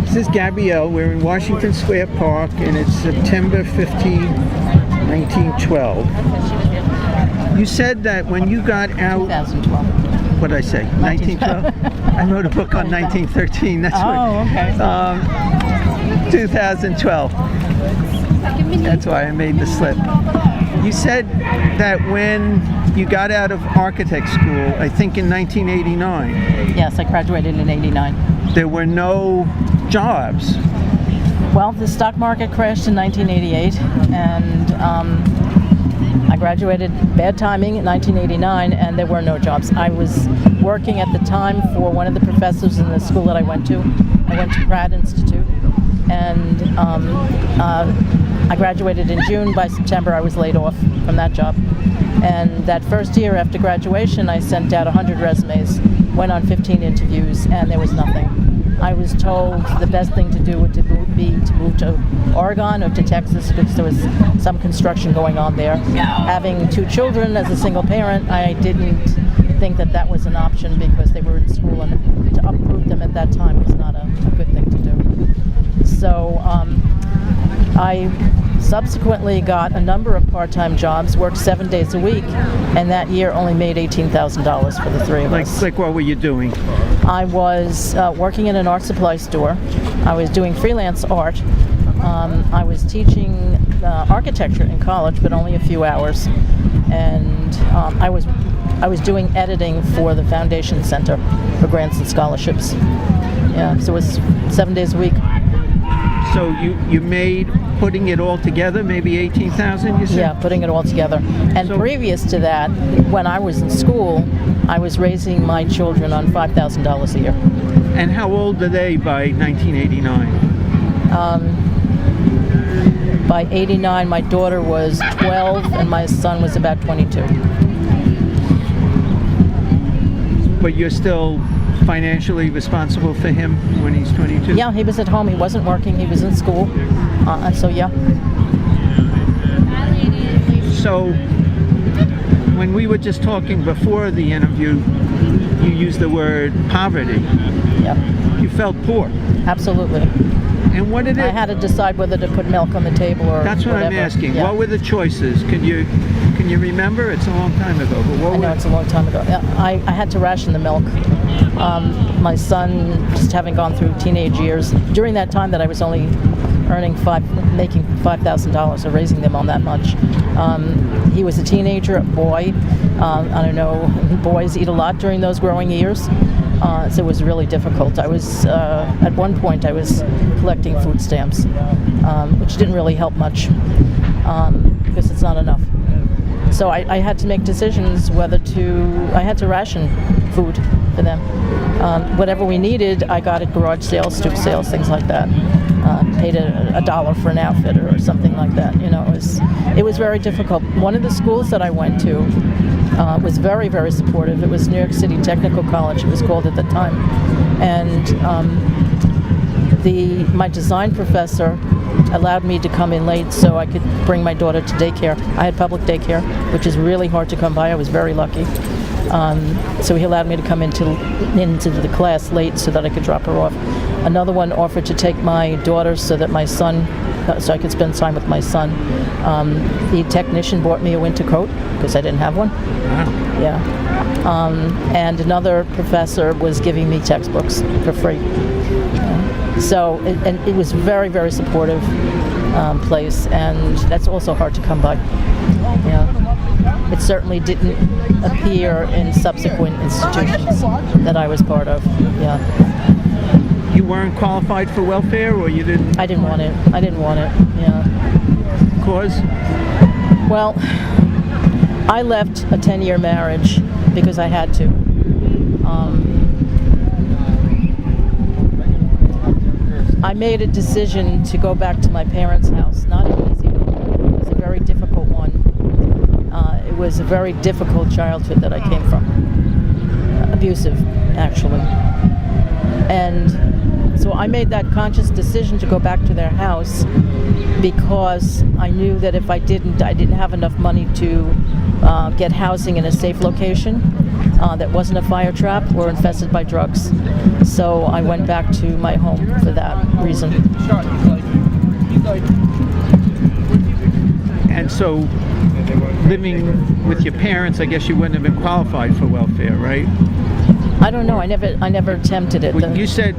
This is Gabrielle. We're in Washington Square Park, and it's September 15, 1912. You said that when you got out... 2012. What did I say? 1912? I wrote a book on 1913. That's okay. 2012. That's why I made the slip. You said that when you got out of architect school, I think in 1989, Yes, I graduated in 89. there were no jobs. Well, the stock market crashed in 1988, and I graduated bad timing in 1989, and there were no jobs. I was working at the time for one of the professors in the school that I went to. I went to Pratt Institute, and I graduated in June. By September, I was laid off from that job. And that first year after graduation, I sent out 100 resumes, went on 15 interviews, and there was nothing. I was told the best thing to do would be to move to Oregon or to Texas because there was some construction going on there. Having 2 children as a single parent, I didn't think that that was an option because they were in school, and to uproot them at that time was not a good thing to do. So I subsequently got a number of part-time jobs, worked 7 days a week, and that year only made $18,000 for the 3 of us. Like what were you doing? I was working in an art supply store. I was doing freelance art. I was teaching architecture in college, but only a few hours. And I was doing editing for the Foundation Center for Grants and Scholarships. Yeah, so it was 7 days a week. So you made, putting it all together, maybe 18,000, you said? Yeah, putting it all together. And So- previous to that, when I was in school, I was raising my children on $5,000 a year. And how old are they by 1989? By 89, my daughter was 12 and my son was about 22. But you're still financially responsible for him when he's 22? Yeah, he was at home. He wasn't working. He was in school. So yeah. So when we were just talking before the interview, you used the word poverty. Yeah, You felt poor. absolutely. And what did it... I had to decide whether to put milk on the table or That's what whatever. I'm asking. Yeah. What were the choices? Can you remember? It's a long time ago. But what I know were... it's a long time ago. Yeah, I had to ration the milk. My son, just having gone through teenage years, during that time that I was only making $5,000 or raising them on that much. He was a teenager, a boy. I don't know, boys eat a lot during those growing years. So it was really difficult. I was, at one point, I was collecting food stamps, which didn't really help much because it's not enough. So I had to make decisions I had to ration food for them. Whatever we needed, I got at garage sales, stoop sales, things like that. Paid $1 for an outfit or something like that. You know, it was very difficult. One of the schools that I went to was very, very supportive. It was New York City Technical College, it was called at the time. And my design professor allowed me to come in late so I could bring my daughter to daycare. I had public daycare, which is really hard to come by. I was very lucky. So he allowed me to come into the class late so that I could drop her off. Another one offered to take my daughter so that so I could spend time with my son. The technician bought me a winter coat because I didn't have one. Wow. Yeah. And another professor was giving me textbooks for free. So it was very, very supportive place, and that's also hard to come by. Yeah. It certainly didn't appear in subsequent institutions that I was part of. Yeah. You weren't qualified for welfare, or you didn't? I didn't want it. Yeah. Cause? Well, I left a 10-year marriage because I had to. I made a decision to go back to my parents' house. Not an easy one. It was a very difficult one. It was a very difficult childhood that I came from. Abusive, actually. And so I made that conscious decision to go back to their house because I knew that if I didn't have enough money to get housing in a safe location. that wasn't a fire trap were infested by drugs. So I went back to my home for that reason. And so, living with your parents, I guess you wouldn't have been qualified for welfare, right? I don't know. I never attempted it. Well, you said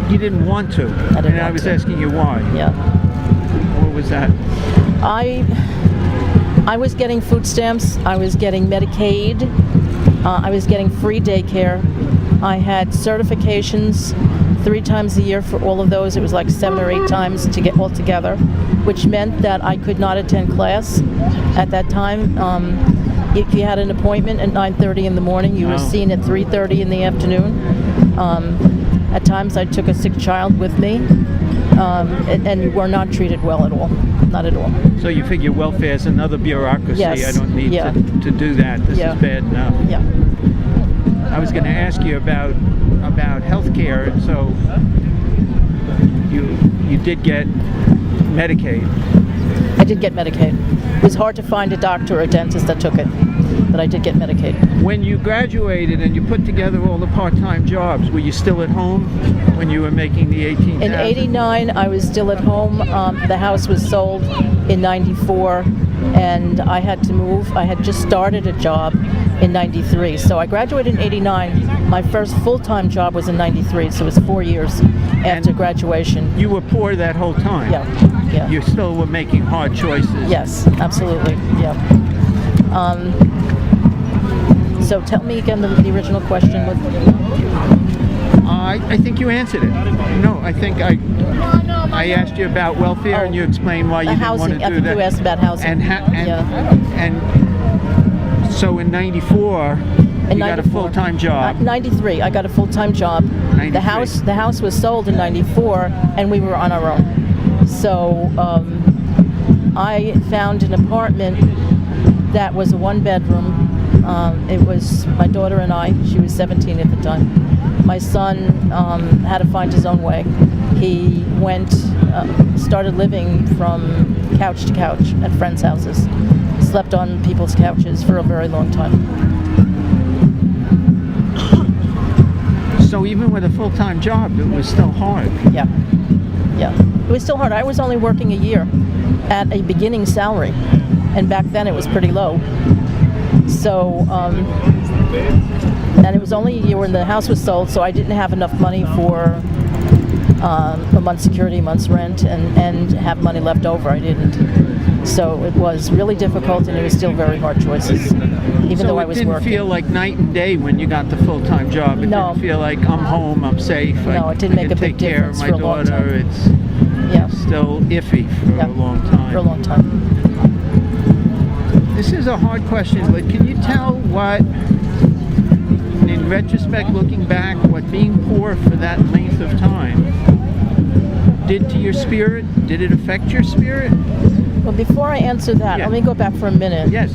you didn't want to, didn't and I want was to. asking you why. Yeah. What was that? I was getting food stamps. I was getting Medicaid. I was getting free daycare. I had certifications 3 times a year for all of those. It was like 7 or 8 times to get all together, which meant that I could not attend class at that time. If you had an appointment at 9:30 in the morning, you were Wow. seen at 3:30 in the afternoon. At times I took a sick child with me, and you were not treated well at all. Not at all. So you figure welfare is another bureaucracy. Yes. I don't need Yeah. to do that. This Yeah. is bad enough. Yeah. I was going to ask you about health care. So you did get Medicaid. I did get Medicaid. It was hard to find a doctor or a dentist that took it, but I did get Medicaid. When you graduated and you put together all the part-time jobs, were you still at home when you were making the 18,000? In '89, I was still at home. The house was sold in '94, and I had to move. I had just started a job in '93, so I graduated in '89. My first full-time job was in '93, so it was 4 years after And- graduation. You were poor that whole time. Yeah, yeah. You still were making hard choices. Yes, absolutely. Yeah. So tell me again the original question. I think you answered it. No, I think I asked you about welfare and you explained why you The didn't want housing. to I do think that. you asked about housing. And so in '94, you got a 94. full-time job. '93, I got a full-time job. 93. The house was sold in '94, and we were on our own. So I found an apartment that was a 1-bedroom. It was my daughter and I. She was 17 at the time. My son had to find his own way. He started living from couch to couch at friends' houses. Slept on people's couches for a very long time. So even with a full-time job, it was still hard. Yeah. Yeah. It was still hard. I was only working a year at a beginning salary, and back then it was pretty low. So, and it was only a year when the house was sold, so I didn't have enough money for a month's security, a month's rent, and have money left over. I didn't. So it was really difficult, and it was still very hard choices, even though I was So it working. didn't feel like night and day when you got the full-time job. It No. didn't feel like I'm home, I'm safe. No, it didn't I make can a big take care of difference my for a long daughter. time. It's Yeah, still iffy for Yeah. a long time. for a long time. This is a hard question, but can you tell what, in retrospect, looking back, what being poor for that length of time did to your spirit? Did it affect your spirit? Well, before I answer that, Yeah. let me go back for a minute. Yes.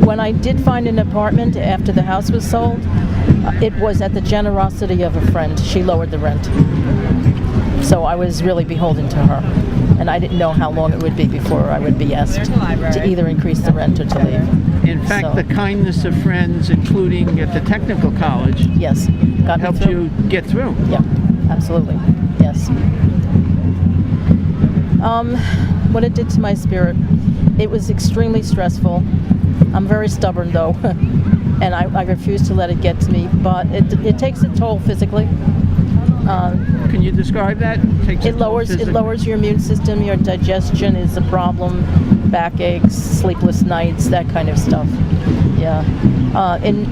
When I did find an apartment after the house was sold, it was at the generosity of a friend. She lowered the rent. So I was really beholden to her. And I didn't know how long it would be before I would be asked to either increase the rent or to leave. In fact, So- the kindness of friends, including at the technical college, Yes. Got me helped through. you get through. Yeah, absolutely. Yes. What it did to my spirit, it was extremely stressful. I'm very stubborn though, and I refuse to let it get to me, but it takes a toll physically. Can you describe that? It lowers your immune system, your digestion is a problem, backaches, sleepless nights, that kind of stuff. Yeah. In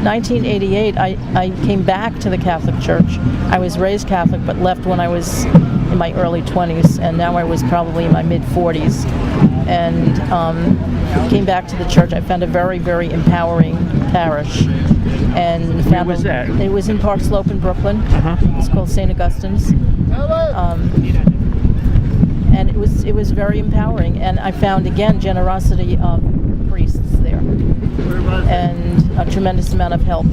1988, I came back to the Catholic Church. I was raised Catholic, but left when I was in my early 20s, and now I was probably in my mid-40s. And came back to the church. I found a very, very empowering parish. And found was that? It was in Park Slope in Brooklyn. Uh-huh. It's called St. Augustine's. And it was very empowering. And I found again generosity of priests there, and a tremendous amount of help.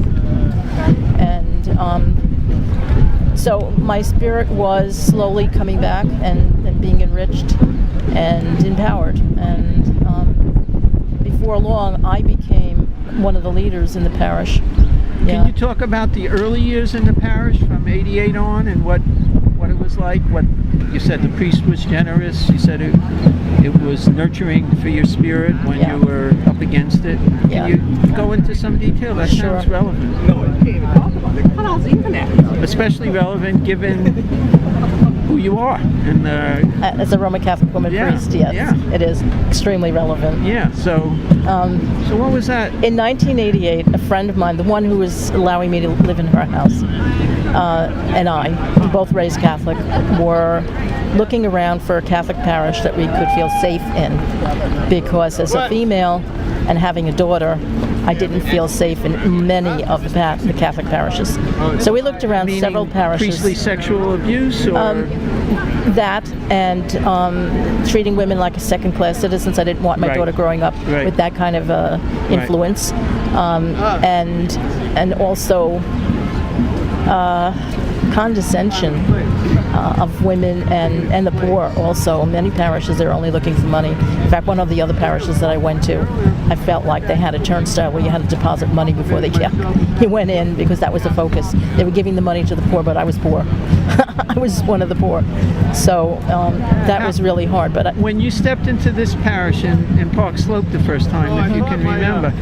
And so my spirit was slowly coming back and being enriched and empowered. And before long, I became one of the leaders in the parish. Can you talk about the early years in the parish from '88 on, and what it was like? What you said, the priest was generous. You said it was nurturing for your spirit when Yeah. you were up against it. Yeah. Can you go into some detail? That Sure. sounds relevant. Especially relevant given who you are. And As a Roman Catholic woman Yeah, priest, yes, yeah. it is extremely relevant. yeah, so what was that? In 1988, a friend of mine, the one who was allowing me to live in her house, and I, who both raised Catholic, were looking around for a Catholic parish that we could feel safe in, because as a female and having a daughter, I didn't feel safe in many of the Catholic parishes. So we looked around Meaning several parishes. priestly sexual abuse, or That and treating women like a second-class citizens. I didn't want my Right. daughter growing up Right. with that kind of influence, and also condescension of women and the poor. Also, many parishes they're only looking for money. In fact, one of the other parishes that I went to, I felt like they had a turnstile where you had to deposit money before you went in, because that was the focus. They were giving the money to the poor, but I was poor. I was one of the poor, so that was really hard. But when you stepped into this parish in Park Slope the first time, if you can remember,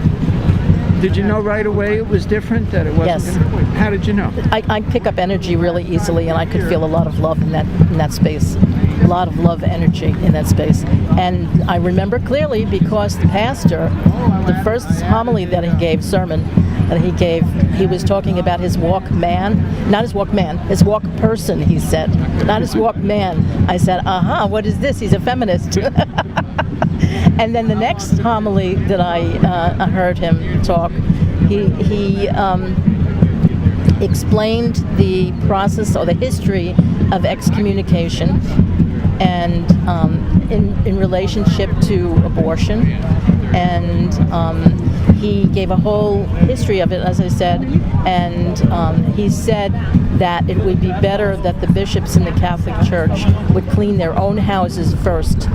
did you know right away it was different, that it wasn't? Yes. How did you know? I pick up energy really easily, and I could feel a lot of love in that space, a lot of love energy in that space. And I remember clearly because the pastor, the first homily that he gave, sermon that he gave, he was talking about his walk man, not his walk man, his walk person. He said, not his walk man. I said, what is this? He's a feminist. And then the next homily that I heard him talk, he explained the process or the history of excommunication and in relationship to abortion. And he gave a whole history of it, as I said, and he said that it would be better that the bishops in the Catholic Church would clean their own houses first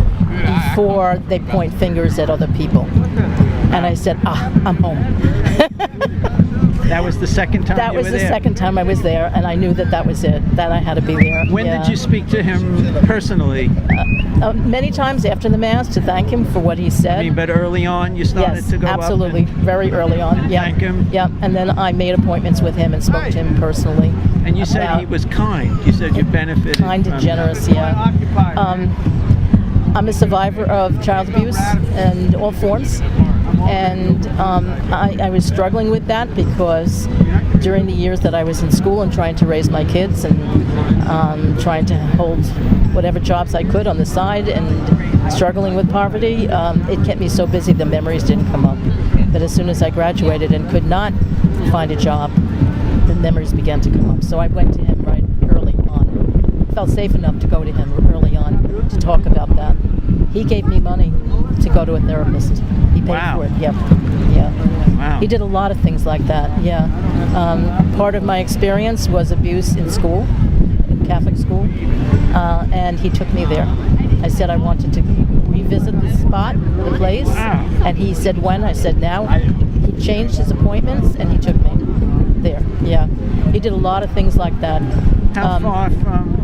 before they point fingers at other people. And I said, I'm home. That was the second time That you was were the there. second time I was there, and I knew that was it, that I had to be there. When Yeah. did you speak to him personally? Many times after the Mass to thank him for what he said. I mean, but early on you started Yes, to go absolutely. up Very early on. Yeah. thank him? Yeah, and then I made appointments with him and spoke to him personally. And you said he about was kind. You said you benefited. kind and from- generous. Yeah. I'm a survivor of child abuse in all forms, and I was struggling with that because during the years that I was in school and trying to raise my kids and trying to hold whatever jobs I could on the side and struggling with poverty, it kept me so busy the memories didn't come up. But as soon as I graduated and could not find a job, the memories began to come up. So I went to him right early on. Felt safe enough to go to him early on to talk about that. He gave me money to go to a therapist. He paid Wow. for it. Yep. Yeah. Wow. He did a lot of things like that. Yeah. Part of my experience was abuse in school, in Catholic school, and he took me there. I said I wanted to revisit the spot, the place, Wow. and he said when. I said now. He changed his appointments and he took me there. Yeah. He did a lot of things like that. How far from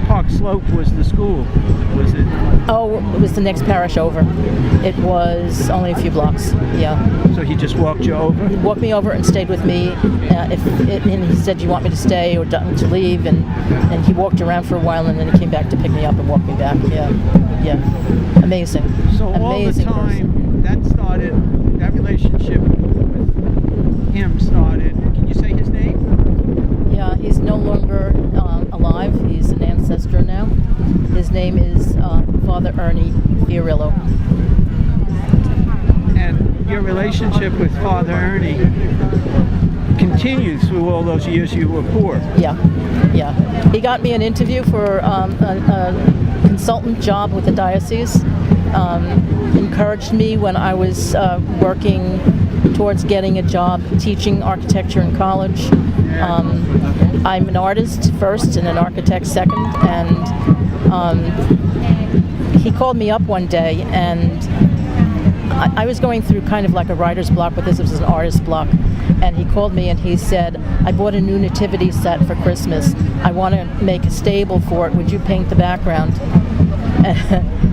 Park Slope was the school? Was it? Oh, it was the next parish over. It was only a few blocks. Yeah. So he just walked you over? He walked me over and stayed with me. And he said, "Do you want me to stay or to leave?" And he walked around for a while, and then he came back to pick me up and walk me back. Yeah. Yeah. Amazing. So all the Amazing person. time that relationship with him started. Can you say his name? Yeah, he's no longer alive. He's an ancestor now. His name is Father Ernie Fiorillo. And your relationship with Father Ernie continued through all those years you were poor. Yeah, yeah. He got me an interview for a consultant job with the diocese. Encouraged me when I was working towards getting a job teaching architecture in college. I'm an artist first and an architect second, and he called me up one day, and I was going through kind of like a writer's block, but this was an artist's block. And he called me and he said, I bought a new nativity set for Christmas. I want to make a stable for it. Would you paint the background?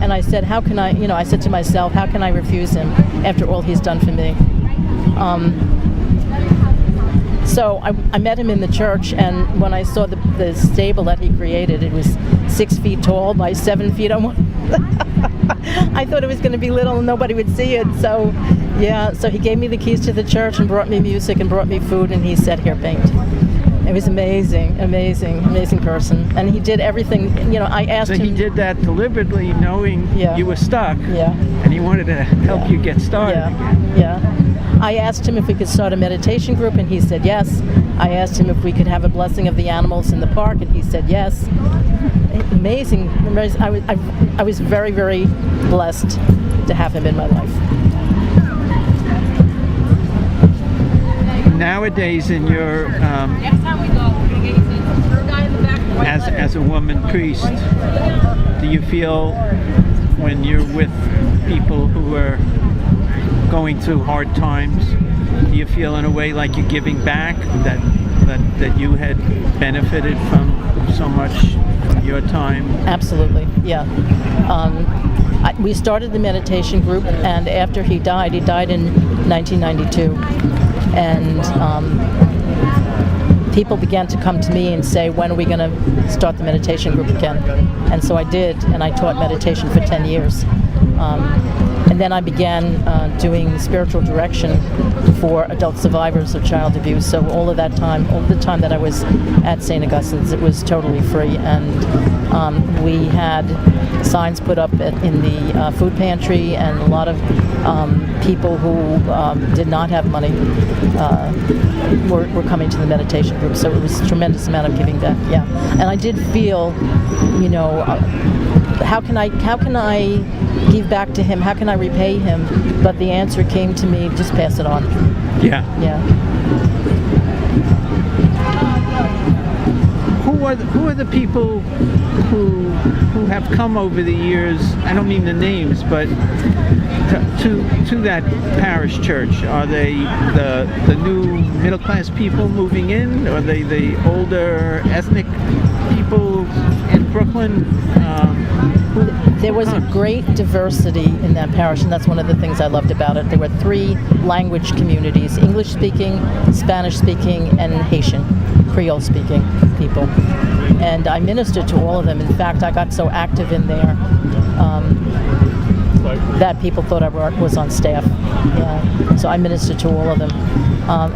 And I said, how can I, I said to myself, how can I refuse him after all he's done for me? So I met him in the church, and when I saw the stable that he created, it was 6 feet tall by 7 feet. I thought it was going to be little and nobody would see it. So he gave me the keys to the church and brought me music and brought me food, and he said, here, paint. It was amazing person. And he did everything, I asked him. So he did that deliberately, knowing you were stuck, and he wanted to help you get started again. Yeah. I asked him if we could start a meditation group, and he said yes. I asked him if we could have a blessing of the animals in the park, and he said yes. Amazing. I was very, very blessed to have him in my life. Nowadays, in your as a woman priest, do you feel when you're with people who are going through hard times, do you feel in a way like you're giving back, that you had benefited from so much from your time? Absolutely, yeah. We started the meditation group, and after he died in 1992, and people began to come to me and say, when are we going to start the meditation group again? And so I did, and I taught meditation for 10 years. And then I began doing spiritual direction for adult survivors of child abuse. So all the time that I was at St. Augustine's, it was totally free. And we had signs put up in the food pantry, and a lot of people who did not have money were coming to the meditation group. So it was a tremendous amount of giving back. Yeah, and I did feel, how can I give back to him? How can I repay him? But the answer came to me: just pass it on. Yeah. Yeah. Who are the people who have come over the years? I don't mean the names, but to that parish church. Are they the new middle class people moving in? Are they the older ethnic people in Brooklyn? There was a great diversity in that parish, and that's one of the things I loved about it. There were 3 language communities: English-speaking, Spanish-speaking, and Haitian, Creole-speaking people. And I ministered to all of them. In fact, I got so active in there that people thought I was on staff. Yeah. So I ministered to all of them.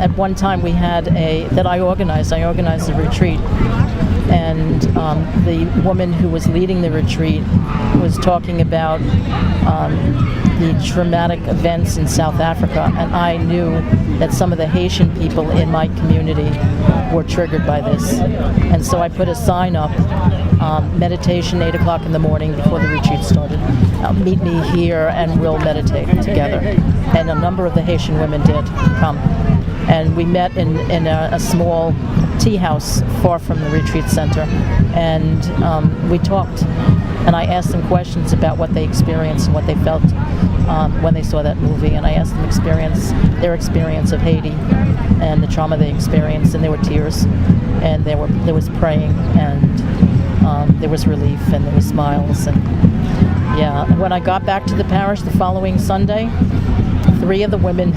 At one time we had I organized a retreat. And the woman who was leading the retreat was talking about the traumatic events in South Africa, and I knew that some of the Haitian people in my community were triggered by this. And so I put a sign up, meditation 8 o'clock in the morning before the retreat started. Meet me here and we'll meditate together. And a number of the Haitian women did come. And we met in a small tea house far from the retreat center, and we talked, and I asked them questions about what they experienced and what they felt when they saw that movie, and I asked them their experience of Haiti and the trauma they experienced, and there were tears, and there was praying, and there was relief, and there was smiles, and when I got back to the parish the following Sunday, 3 of the women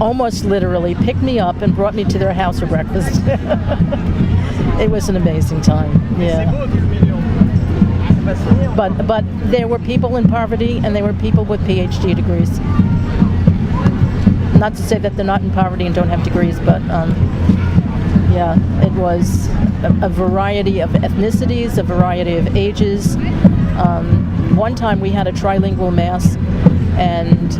almost literally picked me up and brought me to their house for breakfast. It was an amazing time. Yeah. But there were people in poverty, and there were people with PhD degrees. Not to say that they're not in poverty and don't have degrees, but it was a variety of ethnicities, a variety of ages. One time we had a trilingual mass, and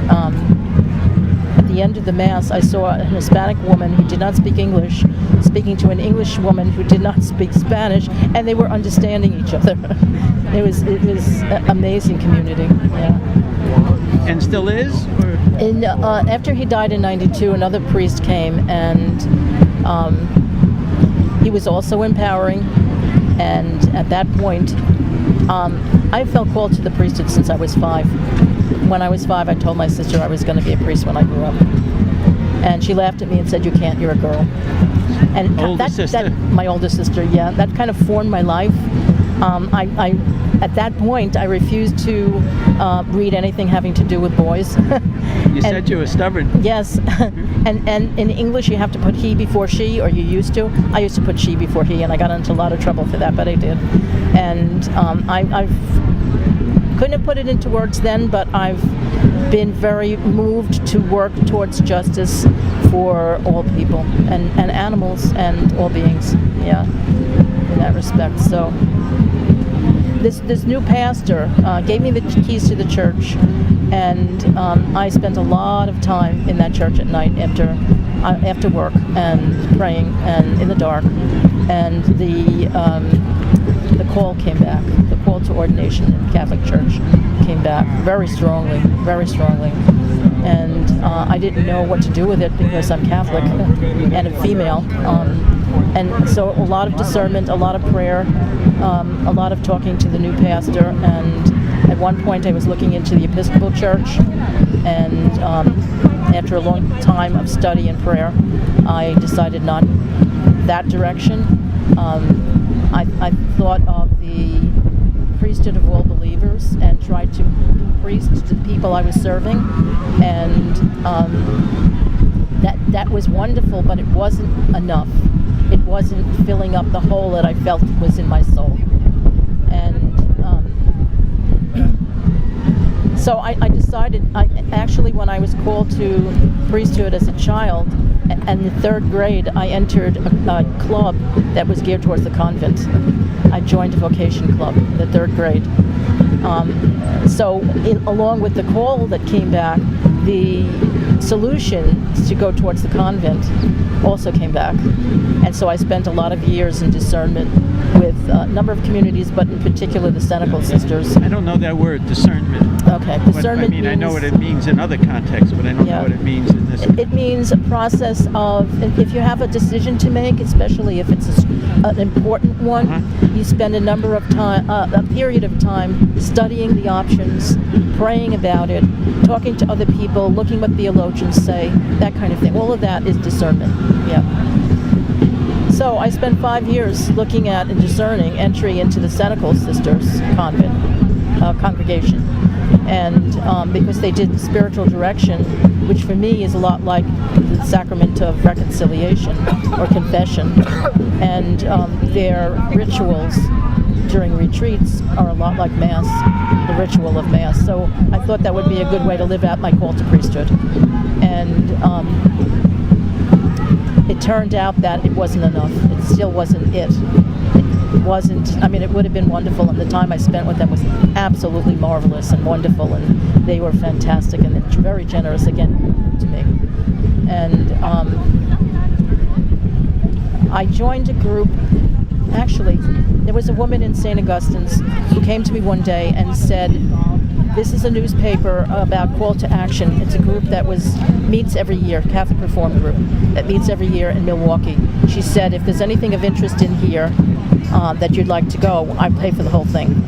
at the end of the Mass, I saw a Hispanic woman who did not speak English speaking to an English woman who did not speak Spanish, and they were understanding each other. It was an amazing community. Yeah. And still is? After he died in 92, another priest came, and he was also empowering. And at that point, I felt called to the priesthood since I was 5. when I was 5, I told my sister I was going to be a priest when I grew up. And she laughed at me and said, "You can't, you're a girl." And Older sister? my older sister, yeah. That kind of formed my life. At that point, I refused to read anything having to do with boys. You said you were stubborn. Yes, and in English you have to put he before she, or you used to. I used to put she before he, and I got into a lot of trouble for that, but I did. And I couldn't have put it into words then, but I've been very moved to work towards justice for all people and animals and all beings. Yeah, in that respect. So. This new pastor gave me the keys to the church, and I spent a lot of time in that church at night after work and praying and in the dark. And the call came back. The call to ordination in the Catholic Church came back very strongly, very strongly. And I didn't know what to do with it because I'm Catholic and a female. And so a lot of discernment, a lot of prayer, a lot of talking to the new pastor, and at one point I was looking into the Episcopal Church, and after a long time of study and prayer, I decided not that direction. I thought of the priesthood of all believers and tried to be priest to the people I was serving, and that was wonderful, but it wasn't enough. It wasn't filling up the hole that I felt was in my soul. And so I decided, actually when I was called to priesthood as a child, in the 3rd grade, I entered a club that was geared towards the convent. I joined a vocation club in the 3rd grade. Along with the call that came back, the solution to go towards the convent also came back. And so I spent a lot of years in discernment with a number of communities, but in particular the Senecal Sisters. I don't know that word, discernment. Okay, discernment I know what it means in other contexts, but I don't know what it means in this. It means a process of, if you have a decision to make, especially if it's an important one, you spend a period of time studying the options, praying about it, talking to other people, looking what theologians say, that kind of thing. All of that is discernment. Yeah. So I spent 5 years looking at and discerning entry into the Senecal Sisters convent congregation, and because they did spiritual direction, which for me is a lot like the sacrament of reconciliation or confession, and their rituals during retreats are a lot like Mass, the ritual of Mass. So I thought that would be a good way to live out my call to priesthood. And it turned out that it wasn't enough. It still wasn't it. It wasn't, it would have been wonderful, and the time I spent with them was absolutely marvelous and wonderful, and they were fantastic and very generous again to me. And I joined a group. Actually, there was a woman in St. Augustine's who came to me one day and said, "This is a newspaper about call to action. It's a group that meets every year, Catholic Reform group, that meets every year in Milwaukee." She said, "If there's anything of interest in here that you'd like to go, I pay for the whole thing."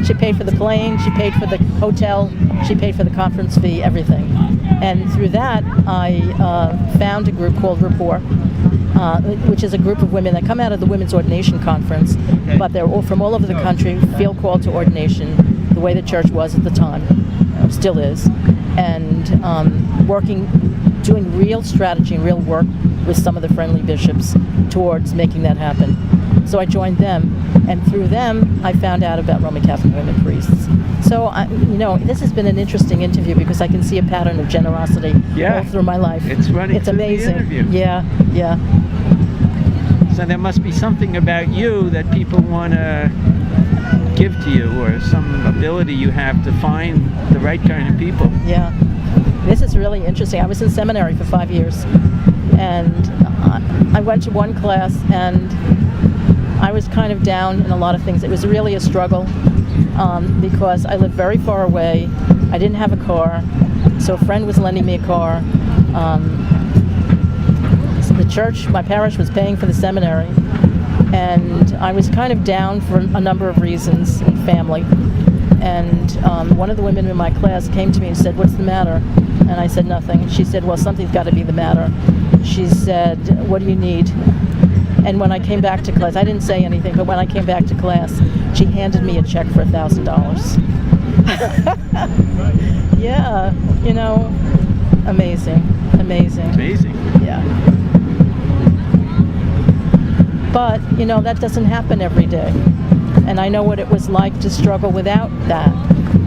She paid for the plane, she paid for the hotel, she paid for the conference fee, everything. And through that, I found a group called Rapport, which is a group of women that come out of the Women's Ordination Conference, but they're all from all over the country, feel called to ordination, the way the church was at the time, still is, and doing real strategy and real work with some of the friendly bishops towards making that happen. So I joined them, and through them, I found out about Roman Catholic women priests. So, this has been an interesting interview because I can see a pattern of generosity all through my life. It's running through amazing. The interview. Yeah. So there must be something about you that people want to give to you, or some ability you have to find the right kind of people. Yeah. This is really interesting. I was in seminary for 5 years, and I went to one class, and I was kind of down in a lot of things. It was really a struggle because I lived very far away. I didn't have a car, so a friend was lending me a car. The church, my parish, was paying for the seminary, and I was kind of down for a number of reasons in family. and one of the women in my class came to me and said, "What's the matter?" And I said, "Nothing." And she said, "Well, something's got to be the matter." She said, "What do you need?" And when I came back to class, I didn't say anything, but when I came back to class, she handed me a check for $1,000. Yeah, you know, amazing. Amazing. Yeah. But, you know, that doesn't happen every day. And I know what it was like to struggle without that.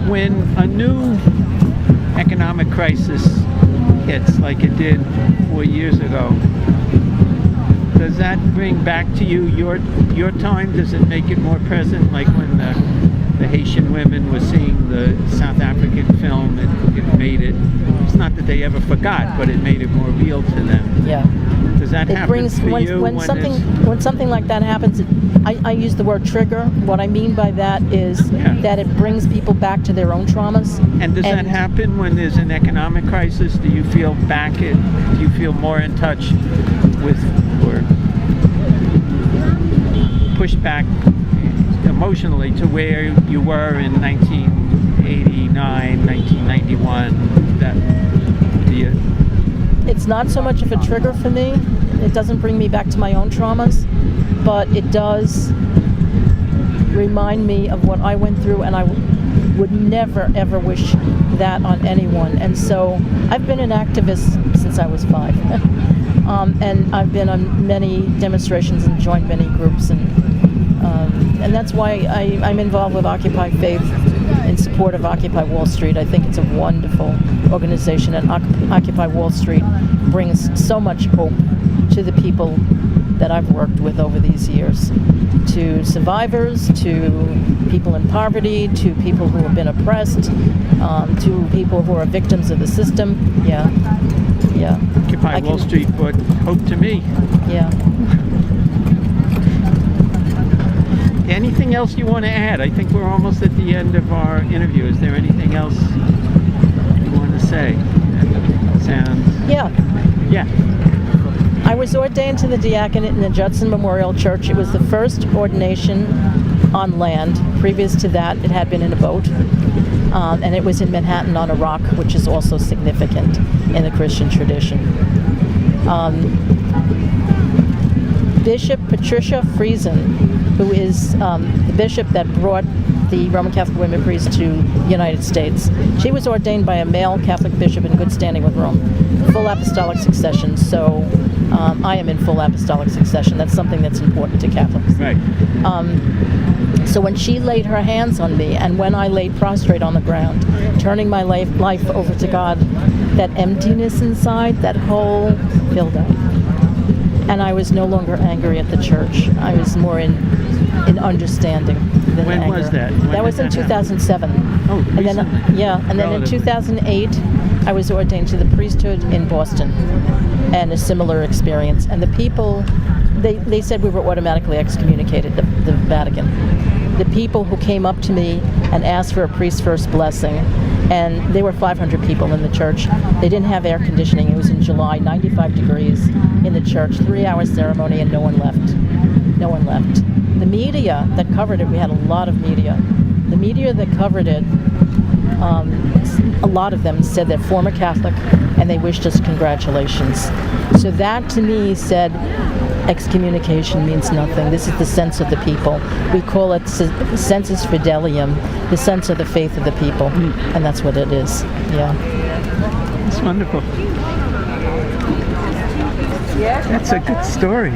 When a new economic crisis hits, like it did 4 years ago, does that bring back to you your time? Does it make it more present, like when the Haitian women were seeing the South African film, it made it, it's not that they ever forgot, but it made it more real to them. Yeah. Does that happen for you? When something like that happens, I use the word trigger. What I mean by that is that it brings people back to their own traumas. And does that happen when there's an economic crisis? Do you feel do you feel more in touch with, or pushed back emotionally to where you were in 1989, 1991? It's not so much of a trigger for me. It doesn't bring me back to my own traumas, but it does remind me of what I went through, and I would never, ever wish that on anyone. And so I've been an activist since I was 5. And I've been on many demonstrations and joined many groups, and that's why I'm involved with Occupy Faith in support of Occupy Wall Street. I think it's a wonderful organization, and Occupy Wall Street brings so much hope to the people that I've worked with over these years, to survivors, to people in poverty, to people who have been oppressed, to people who are victims of the system. Yeah. Occupy Wall Street brought hope to me. Yeah. Anything else you want to add? I think we're almost at the end of our interview. Is there anything else you want to say? Yeah. I was ordained to the diaconate in the Judson Memorial Church. It was the first ordination on land. Previous to that, it had been in a boat. And it was in Manhattan on a rock, which is also significant in the Christian tradition. Bishop Patricia Friesen, who is the bishop that brought the Roman Catholic women priests to the United States. She was ordained by a male Catholic bishop in good standing with Rome. Full apostolic succession, so I am in full apostolic succession. That's something that's important to Catholics. Right. So when she laid her hands on me, and when I laid prostrate on the ground, turning my life over to God, that emptiness inside, that hole filled up. And I was no longer angry at the church. I was more in understanding than When anger. was that? That was in 2007. Oh, and then recently. and then in 2008, I was ordained to the priesthood in Boston, and a similar experience. And the people, they said we were automatically excommunicated, the Vatican. The people who came up to me and asked for a priest's first blessing, and there were 500 people in the church. They didn't have air conditioning. It was in July, 95 degrees in the church, 3-hour ceremony, and no one left. No one left. The media that covered it, we had a lot of media. The media that covered it, a lot of them said they're former Catholic, and they wished us congratulations. So that to me said, excommunication means nothing. This is the sense of the people. We call it sensus fidelium, the sense of the faith of the people, and that's what it is. Yeah. That's wonderful. That's a good story.